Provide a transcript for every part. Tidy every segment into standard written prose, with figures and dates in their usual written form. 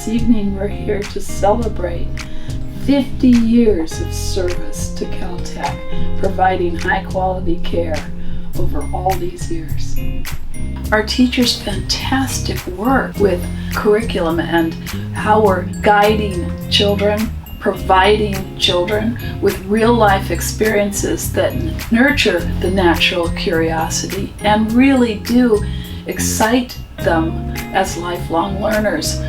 evening we're here to celebrate 50 years of service to Caltech, providing high-quality care over all these years. Our teachers' fantastic work with curriculum and how we're guiding children, providing children with real-life experiences that nurture the natural curiosity and really do excite them as lifelong learners.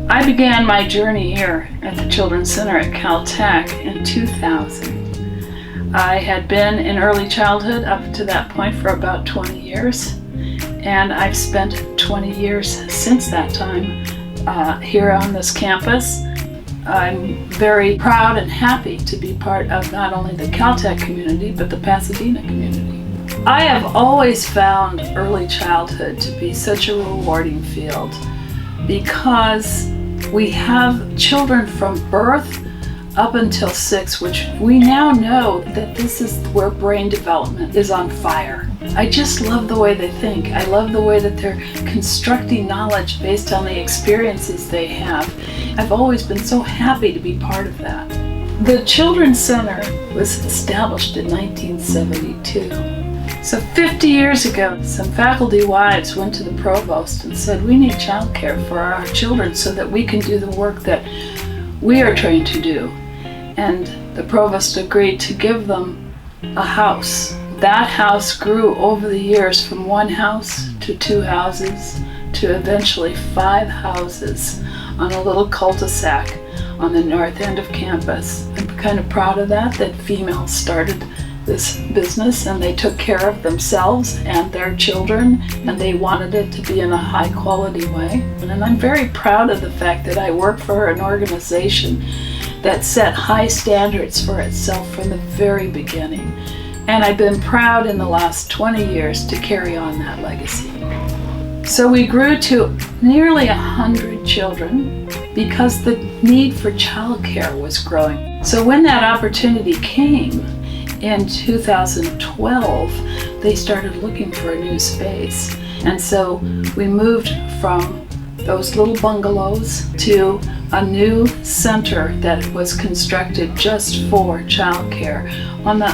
I began my journey here at the Children's Center at Caltech in 2000. I had been in early childhood up to that point for about 20 years, and I've spent 20 years since that time here on this campus. I'm very proud and happy to be part of not only the Caltech community, but the Pasadena community. I have always found early childhood to be such a rewarding field because we have children from birth up until 6, which we now know that this is where brain development is on fire. I just love the way they think. I love the way that they're constructing knowledge based on the experiences they have. I've always been so happy to be part of that. The Children's Center was established in 1972. So 50 years ago, some faculty wives went to the provost and said, we need childcare for our children so that we can do the work that we are trained to do. And the provost agreed to give them a house. That house grew over the years from 1 house to 2 houses to eventually 5 houses on a little cul-de-sac on the north end of campus. I'm kind of proud of that females started this business and they took care of themselves and their children, and they wanted it to be in a high quality way. And I'm very proud of the fact that I work for an organization that set high standards for itself from the very beginning. And I've been proud in the last 20 years to carry on that legacy. So we grew to nearly 100 children because the need for childcare was growing. So when that opportunity came, in 2012, they started looking for a new space. And so we moved from those little bungalows to a new center that was constructed just for childcare on the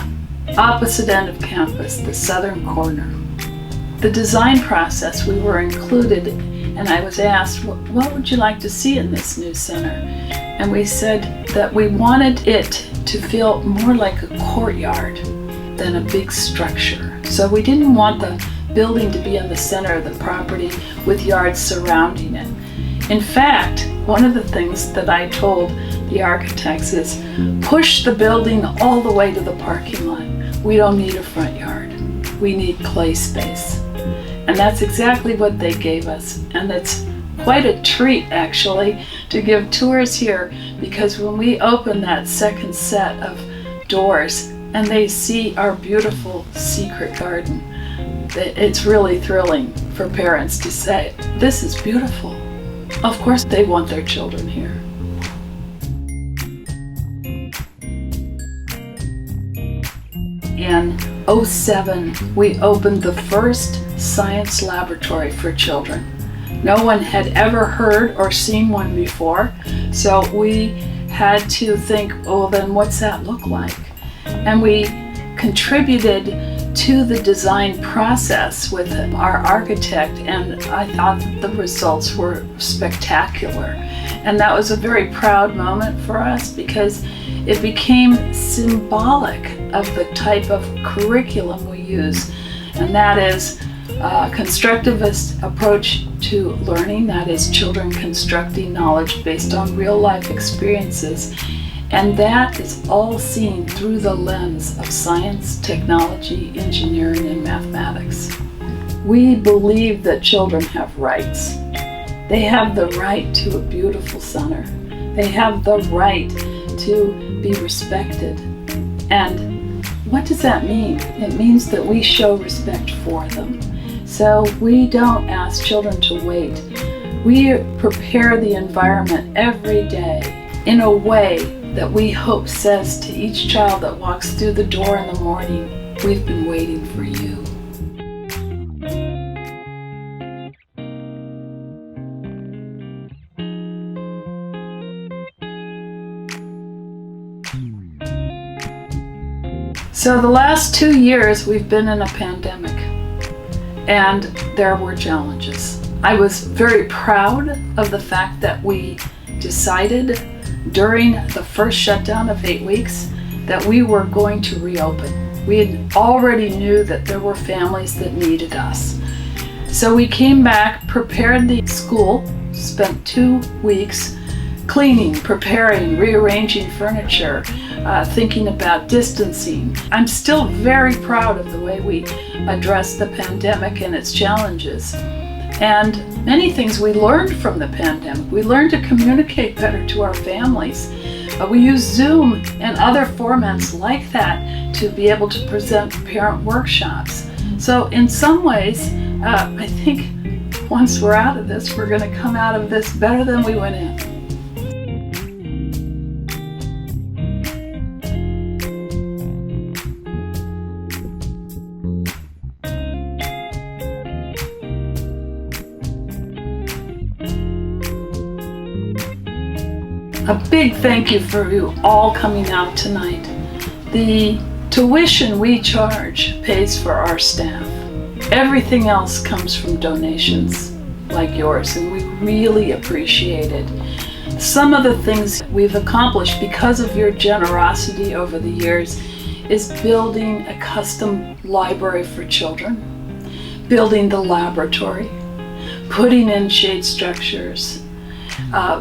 opposite end of campus, the southern corner. The design process, we were included, and I was asked, what would you like to see in this new center? And we said that we wanted it to feel more like a courtyard than a big structure. So we didn't want the building to be in the center of the property with yards surrounding it. In fact, one of the things that I told the architects is push the building all the way to the parking lot. We don't need a front yard. We need play space. And that's exactly what they gave us. And it's quite a treat, actually, to give tours here, because when we open that second set of doors and they see our beautiful secret garden, it's really thrilling for parents to say, this is beautiful. Of course, they want their children here. In 2007, we opened the first science laboratory for children. No one had ever heard or seen one before, so we had to think, oh, then what's that look like? And we contributed to the design process with our architect, and I thought that the results were spectacular. And that was a very proud moment for us because it became symbolic of the type of curriculum we use, and that is a constructivist approach to learning, that is children constructing knowledge based on real-life experiences, and that is all seen through the lens of science, technology, engineering, and mathematics. We believe that children have rights. They have the right to a beautiful center. They have the right to be respected. And what does that mean? It means that we show respect for them. So we don't ask children to wait. We prepare the environment every day in a way that we hope says to each child that walks through the door in the morning, we've been waiting for you. So the last 2 years we've been in a pandemic, and there were challenges. I was very proud of the fact that we decided during the first shutdown of 8 weeks that we were going to reopen. We had already knew that there were families that needed us. So we came back, prepared the school, spent 2 weeks cleaning, preparing, rearranging furniture, thinking about distancing. I'm still very proud of the way we addressed the pandemic and its challenges. And many things we learned from the pandemic. We learned to communicate better to our families. We use Zoom and other formats like that to be able to present parent workshops. So in some ways, I think once we're out of this, we're going to come out of this better than we went in. A big thank you for you all coming out tonight. The tuition we charge pays for our staff. Everything else comes from donations like yours, and we really appreciate it. Some of the things we've accomplished because of your generosity over the years is building a custom library for children, building the laboratory, putting in shade structures,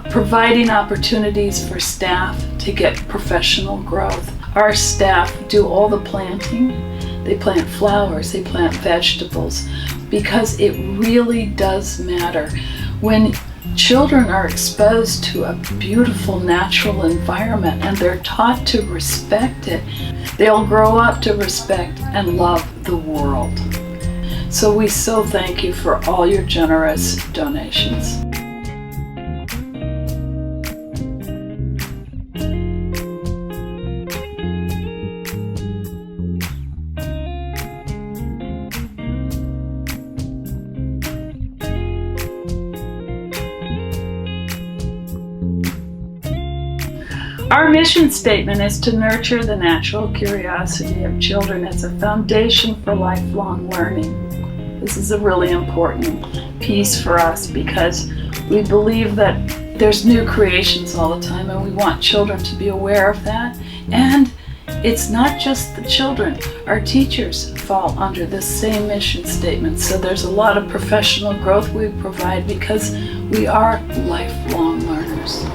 providing opportunities for staff to get professional growth. Our staff do all the planting. They plant flowers, they plant vegetables, because it really does matter. When children are exposed to a beautiful natural environment and they're taught to respect it, they'll grow up to respect and love the world. So we so thank you for all your generous donations. Our mission statement is to nurture the natural curiosity of children as a foundation for lifelong learning. This is a really important piece for us because we believe that there's new creations all the time, and we want children to be aware of that. And it's not just the children. Our teachers fall under this same mission statement. So there's a lot of professional growth we provide because we are lifelong learners.